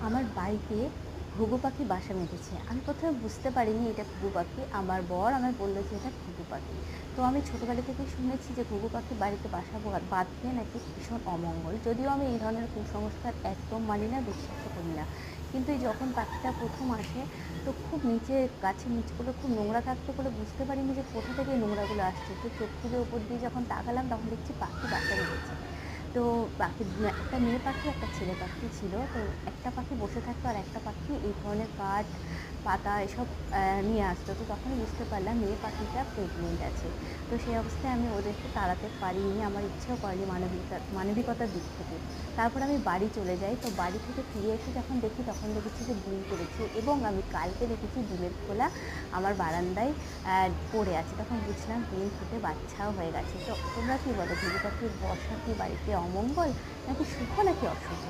আমার বাড়িতে ঘুঘু পাখি বাসা বেঁধেছে। আমি প্রথমে বুঝতে পারিনি এটা ঘুঘু পাখি। আমার বর আমায় বলল যে এটা ঘুঘু পাখি। তো আমি ছোটবেলা থেকেই শুনেছি যে ঘুঘু পাখি বাড়িতে বাসা বাঁধলে নাকি ভীষণ অমঙ্গল। যদিও আমি এই ধরনের কুসংস্কার একদম মানি না, বিশ্বাসও করি না। কিন্তু এই যখন পাখিটা ১ম আসে, তো খুব নিচে গাছের নিচগুলো খুব নোংরা থাকতো বলে বুঝতে পারিনি যে কোথা থেকে এই নোংরাগুলো আসছে। তো চোখ তুলে উপর দিয়ে যখন তাকালাম তখন দেখছি পাখি বাসা বেঁধেছে। তো পাখি একটা মেয়ে পাখি, একটা ছেলে পাখি ছিল। তো একটা পাখি বসে থাকতো আর একটা পাখি এই ধরনের কাঠ, পাতা এসব নিয়ে আসতো। তো তখনই বুঝতে পারলাম মেয়ে পাখিটা প্রেগনেন্ট আছে। তো সেই অবস্থায় আমি ওদেরকে তাড়াতে পারিনি। আমার ইচ্ছেও করেনি মানবিকতার দিক থেকে। তারপর আমি বাড়ি চলে যাই। তো বাড়ি থেকে ফিরে এসে যখন দেখি তখন দেখেছি যে ডিম পেড়েছে, এবং আমি কালকে দেখেছি ডিমের খোলা আমার বারান্দায় পড়ে আছে। তখন বুঝলাম ডিম ফুটে বাচ্চাও হয়ে গেছে। তো তোমরা কি বলো, ঘুঘু পাখির বসা কি বাড়িতে অমঙ্গল নাকি শুভ নাকি অশুভ?